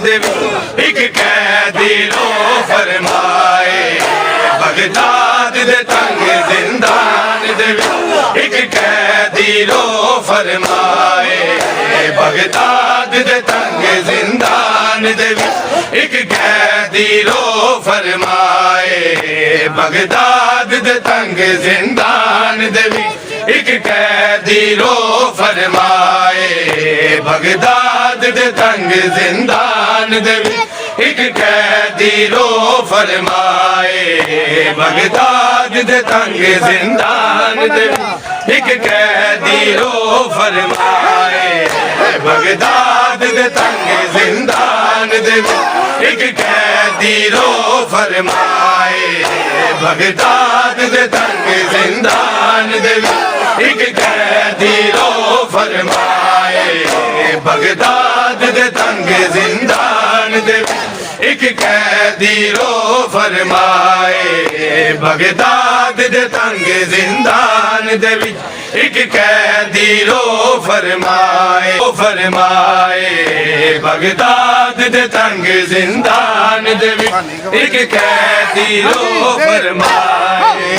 दे एक कैदी रो फरमाए बगदाद दे तंग जिंदान दे एक कैदी रो फरमाए बगदाद दे तंग जिंदान दे एक कैदी रो फरमाए बगदाद दे तंग जिंदान दे एक कैदी रो फरमाए बगदाद दे तंग जिंदान दे एक कैदी रो फरमाए बगदाद दे तंग जिंदान दे एक कैदी रो फरमाए बगदाद दे तंग जिंदान दे एक कैदी रो फरमाए बगदाद दे तंग जिंदान दे एक कैदी रो फरमाए बगदाद दे तंग जिंदान दे एक कैदी रो फरमाए बगदाद दे तंग जिंदान दे एक कैदी रो फरमाए बगदाद दे तंग जिंदान दे एक कैदी रो फरमाए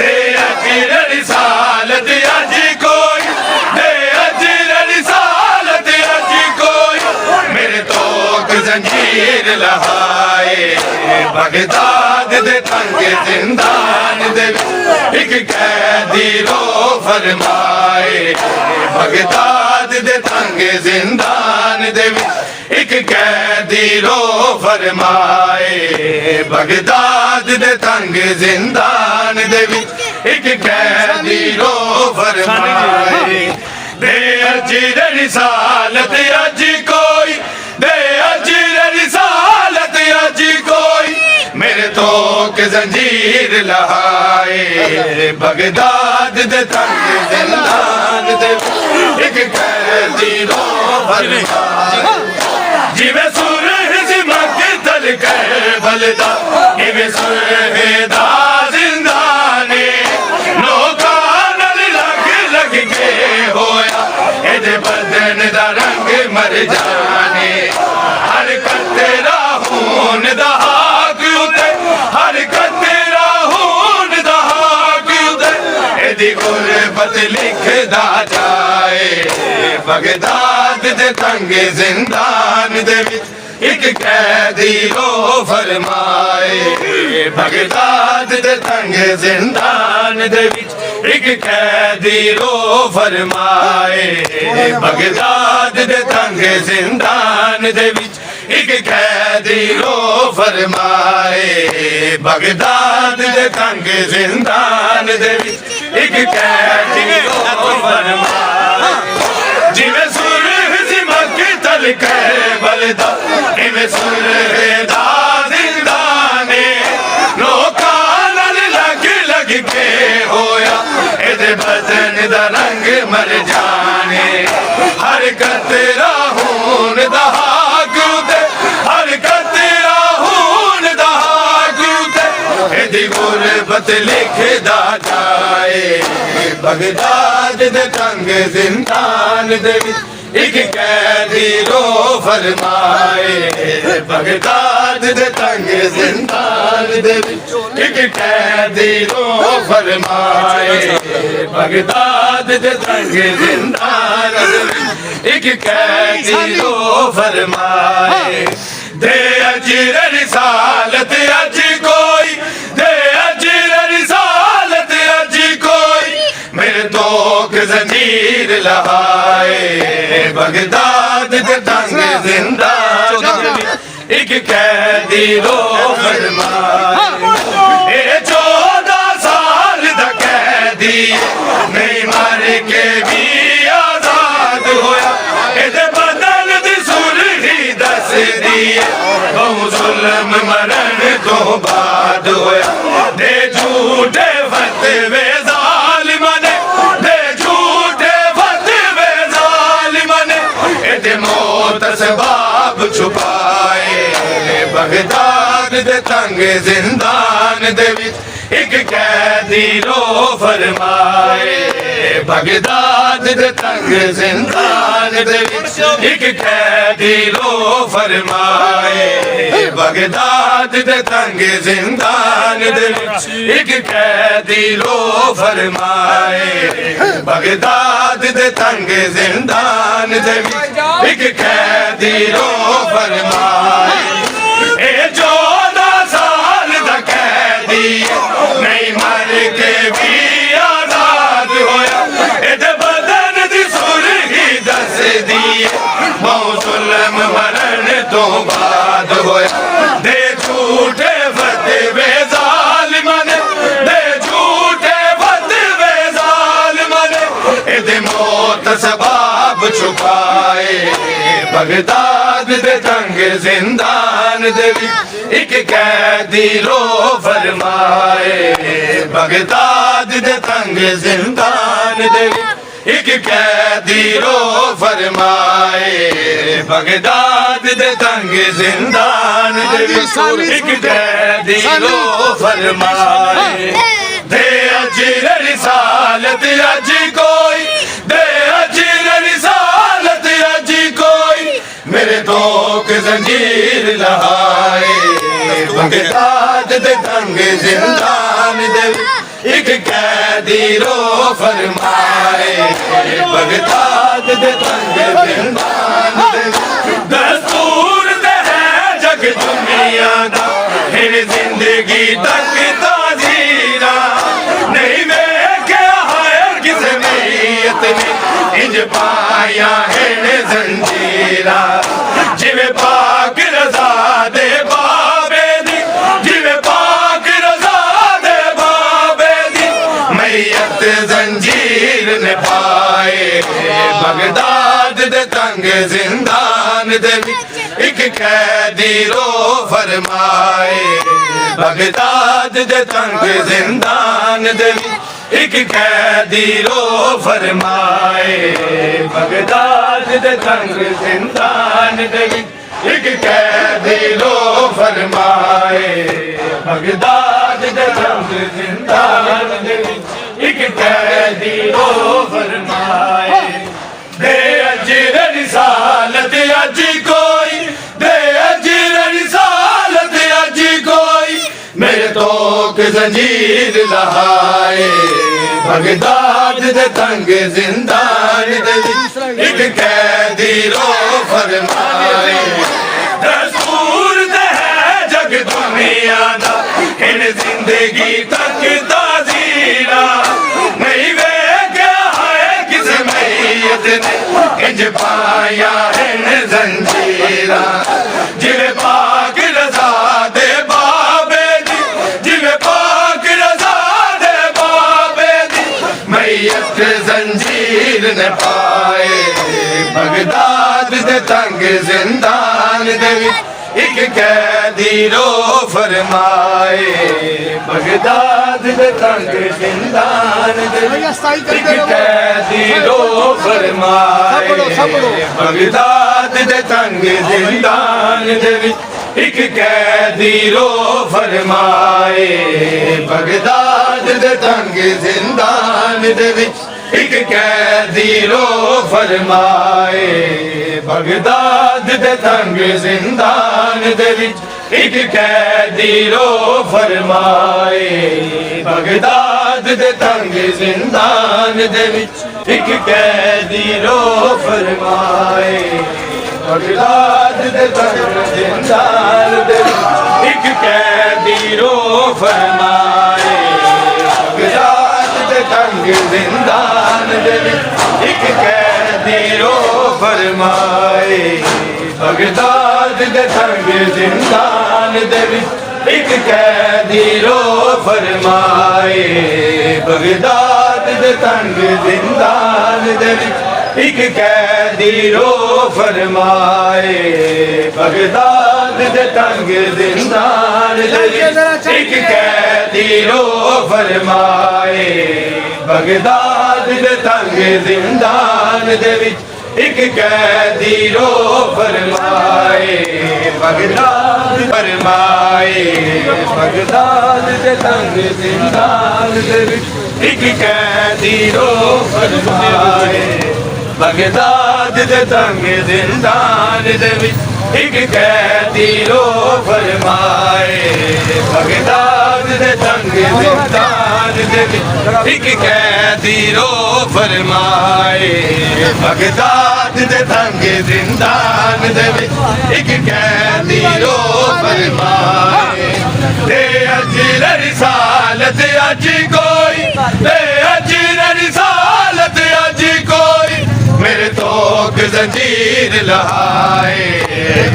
दे अजर रिसालत अज कोई दे अजर रिसालत अज कोई मेरे तो जंजीर लहाए बगदाद दे तंग जिंदान दे एक कैदी रो फरमाए बगदाद दे तंग जिंदान दे एक कैदी रो फरमाए बगदाद दे तंग जिंदान दे एक कैदी रो फरमाए दे अजर रिसालत अज कोई दे अजर रिसालत अज कोई मेरे तो के जंजीर लहाए बगदाद दे तंग जिंदान दे एक कैदी रो फरमाए जिवे सुरह सिमक तल कर बलदा इवे सुरहेदा जिंदाने लोका नल लग लग के होया एदे बदन दा रंग मर जाने हर कतेरा खून दा हाक उते हर कतेरा खून दा हाक उते एदी गुरबत लिखदा जाए बगदाद दे तंग जिंदान दे एक कैदी रो फरमाए बगदाद दे तंग जिंदान दे एक कैदी रो फरमाए बगदाद दे तंग जिंदान दे एक कैदी रो फरमाए बगदाद दे तंग जिंदान दे एक कैदी रो फरमाए जिवे सुरह सिमक तल कर बलदा इवे सुरहेदा जिंदाने लोका नल लग लग के होया एदे बदन दा रंग मर जाने हर कतरा खून दा हाक उते हर कतरा खून दा हाक उते एदी गुरबत लिखदा जाए बगदाद दे तंग जिंदान दे एक कैदी रो फरमाए बगदाद दे तंग जिंदान दे एक कैदी रो फरमाए बगदाद दे तंग जिंदान दे एक कैदी रो फरमाए दे अजर रिसालत अज कोई दे अजर रिसालत अज कोई मेरे तो जंजीर लहाए बगदाद दे तंग जिंदान एक कैदी रो फरमाए 14 साल दा कैदी नहीं मार के भी आजाद होया एदे बदन दी सुरही दस दी बहु जुल्म मरण तो बाद होया दे झूठे फतवे जालिमा ने दे झूठे फतवे जालिमा ने एदे मौत सबब छुपाए बगदाद दे तंग जिंदान दे एक कैदी रो फरमाए बगदाद दे तंग जिंदान दे विच एक कैदी रो फरमाए बगदाद दे तंग जिंदान दे विच एक कैदी रो फरमाए बगदाद दे तंग जिंदान दे विच एक कैदी रो फरमाए ए 14 साल दा कैदी नहीं मर के भी आजाद होया एदे बदन दी सुरही दस दी बहु जुल्म मरण तो बाद होया दे झूठे फतवे जालिमां ने दे झूठे फतवे जालिमां ने एदे मौत सबाब छुपाए बगदाद दे तंग जिंदान दे एक कैदी रो फरमाए बगदाद दे तंग जिंदान दे एक कैदी रो फरमाए बगदाद दे तंग जिंदान दे एक कैदी रो फरमाए दे अजर रिसालत अज कोई दे अजर रिसालत अज कोई मेरे तो जंजीर लहाए बगदाद दे तंग जिंदान दे एक कैदी रो फरमाए बगदाद दे तंग जिंदान दे दस्तूर दे है जग दुनिया दा हिन जिंदगी तक ताजीरा नहीं वेख्या है किसे मैयत ने इंज पाया हिन जंजीरा जिवे पाक रजा दे बाबे दी जिवे पाक रजा दे बाबे दी मैयत जंजीर ने पाए बगदाद दे तंग जिंदान दे एक कैदी रो फरमाए बगदाद दे तंग जिंदान दे एक कैदी रो फरमाए बगदाद दे तंग जिंदान दे एक कैदी रो फरमाए बगदाद दे तंग जिंदान दे एक कैदी रो फरमाए दे अजर रिसालत अज कोई दे अजर रिसालत अज कोई मेरे तो जंजीर लहाए बगदाद दे तंग जिंदान दे एक कैदी रो फरमाए दस्तूर दे है जग दुनिया दा हिन जिंदगी तक ताजीरा नहीं वेख्या है किस मैयत ने इंज पाया हिन जंजीरा जिवे पाक रजा दे बाबे दी जिवे पाक रजा दे बाबे दी मैयत जंजीर ने पाए बगदाद दे तंग जिंदान दे एक कैदी रो फरमाए बगदाद दे तंग जिंदान दे एक कैदी रो फरमाए बगदाद दे तंग जिंदान दे एक कैदी रो फरमाए बगदाद दे तंग जिंदान दे एक कैदी रो फरमाए बगदाद दे तंग जिंदान दे एक कैदी रो फरमाए बगदाद दे तंग जिंदान दे एक कैदी रो फरमाए बगदाद दे तंग जिंदान दे एक कैदी रो फरमाए बगदाद दे तंग जिंदान दे एक कैदी रो फरमाए बगदाद दे तंग जिंदान दे एक कैदी रो फरमाए बगदाद दे तंग जिंदान दे एक कैदी रो फरमाए बगदाद दे तंग जिंदान दे एक कैदी रो फरमाए बगदाद दे तंग जिंदान दे एक कैदी रो फरमाए बगदाद फरमाए बगदाद दे तंग जिंदान दे विच एक कैदी रो फरमाए बगदाद दे तंग जिंदान दे विच एक कैदी रो फरमाए बगदाद दे तंग जिंदान दे विच एक कैदी रो फरमाए बगदाद दे तंग जिंदान दे विच एक कैदी रो फरमाए ते अजर रिसालत अज कोई ते अजर रिसालत अज कोई मेरे तो जंजीर लहाए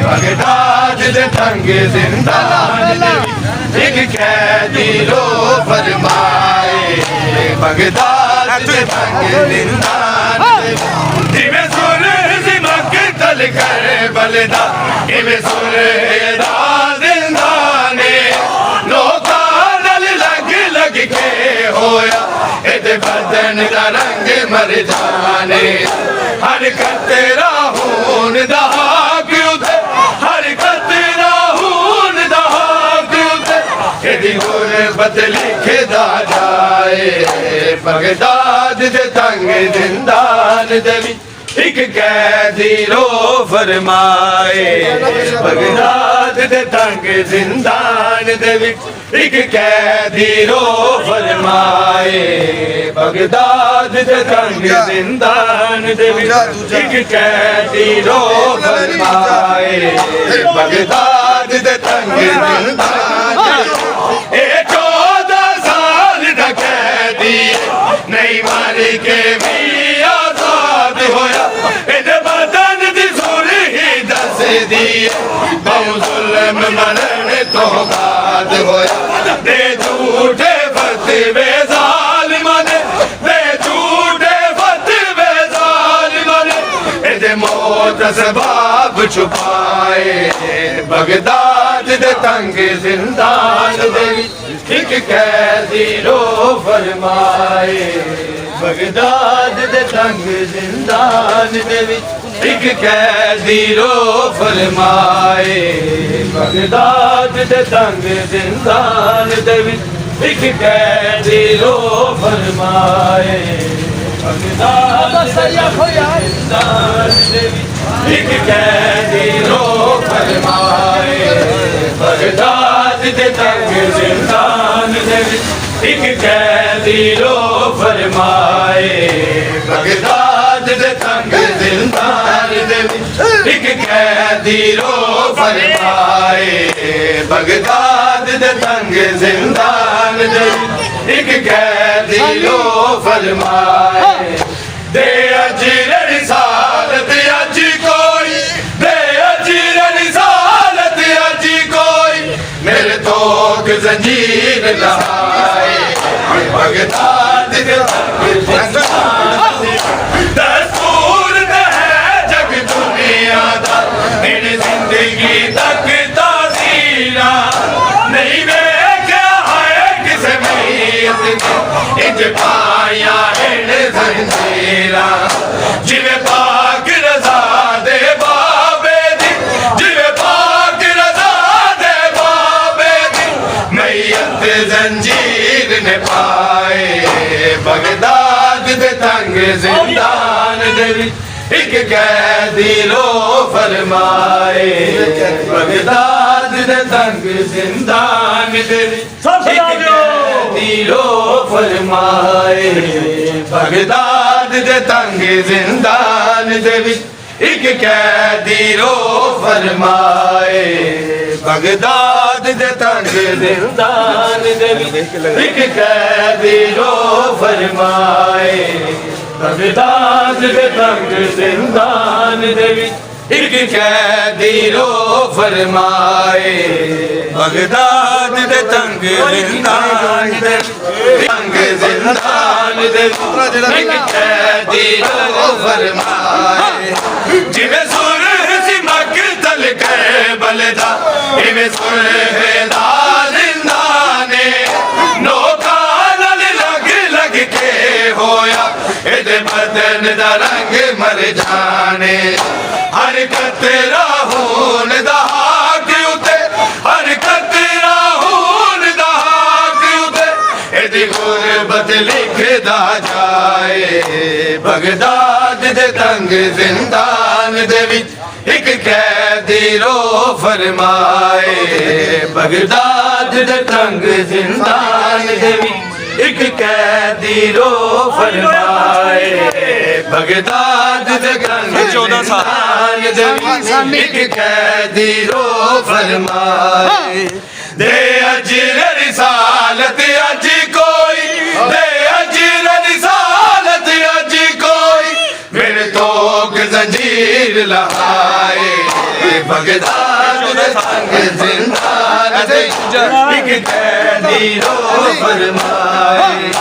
बगदाद दे तंग जिंदान दे एक कैदी रो फरमाए बगदाद दे तंग जिंदान दे जिवें सुर सिमक तल कर बलदा इवें सुर दा जिंदाने लोकां नाल लग लग के होया एदे बदन दा रंग मर जाने हर तेरा खून दहा क्यों थे हर तेरा खून दहा क्यों थे यदि गुरबत लिखदा जाए बगदाद दे तंग जिंदान दे विच एक कैदी रो फरमाए बगदाद दे तंग जिंदान दे विच एक कैदी रो फरमाए बगदाद दे तंग जिंदान दे विच एक कैदी रो फरमाए बगदाद दे तंग जिंदान ए 14 साल दा कैदी नहीं मार के भी आजाद होया ए बदन दी सुर ही दस दी बहु जुल्म मरण तो बाद होया दे झूठे फतवे जालिमां दे झूठे फतवे जालिमां ए मौत सबब छुपाए बगदाद दे तंग जिंदान दे एक कैदी रो फरमाए बगदाद दे तंग जिंदान दे विच एक कैदी रो फरमाए बगदाद दे तंग जिंदान दे विच एक कैदी रो फरमाए बगदाद दे जिंदान दे विच एक कैदी रो फरमाए बगदाद दे तंग जिंदान दे विच एक कैदी रो फरमाए बगदाद दे तंग जिंदान दे विच एक कैदी रो फरमाए बगदाद दे तंग जिंदान दे विच एक कैदी रो फरमाए दे अजर रिसालत अज कोई दे अजर रिसालत अज कोई मेरे तो जंजीर लहाए बगदाद दे दस्तूर है जग दुनिया दा इन जिंदगी तक तासीरा नहीं वेख्या है किसे मैयत ने इंज पाया इन जंजीरा जिवें पाक रज़ा दे बाबे दी जिवें पाक रज़ा दे बाबे दी मैयत जंजीर ने पाए बगदाद दे तंग जिंदान दे विच एक कैदी रो फरमाए बगदाद दे तंग जिंदान दे विच एक कैदी रो फरमाए बगदाद दे तंग जिंदान दे विच एक कैदी रो फरमाए बगदाद दे तंग जिंदान दे विच एक कैदी रो फरमाए बगदाद दे तंग जिंदान दे विच एक कैदी रो फरमाए बगदाद दे तंग जिंदान दे तंग जिंदान दे एक कैदी रो फरमाए जिवें सुर सिमक तल कर बलदा इवें सुर दा जिंदाने नोकां नाल लग लग के होया एदे बदन दा रंग मर जाने हर तेरा खून दहा के उते हर ਬਗਦਾਦ ਦੇ ਤੰਗ ਜ਼ਿੰਦਾਨ ਦੇ ਵਿੱਚ ਇੱਕ ਕੈਦੀ ਰੋ ਫਰਮਾਏ ਬਗਦਾਦ ਦੇ ਤੰਗ ਜ਼ਿੰਦਾਨ ਦੇ ਵਿੱਚ ਇੱਕ ਕੈਦੀ ਰੋ ਫਰਮਾਏ ਬਗਦਾਦ ਦੇ ਤੰਗ 14 ਸਾਲ ਜ਼ਿੰਦਾਨ ਦੇ ਵਿੱਚ ਇੱਕ ਕੈਦੀ ਰੋ ਫਰਮਾਏ दे अजर रिसालत अज कोई दे अजर रिसालत अज कोई मेरे तो जंजीर लहाए बगदाद दे संग जिंदान दे एक कैदी रो फरमाए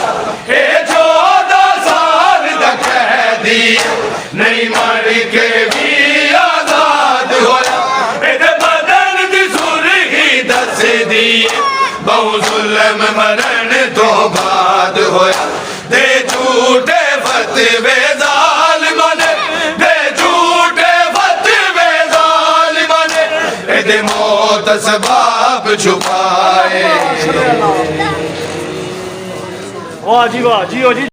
ए 14 साल दा कैदी नहीं मर के भी आजाद होया बहु जुल्म मरण तो बाद होया दे झूठे फतवे जालिमां ने दे झूठे फतवे जालिमां ने एदे मौत सबब छुपाए वाह जी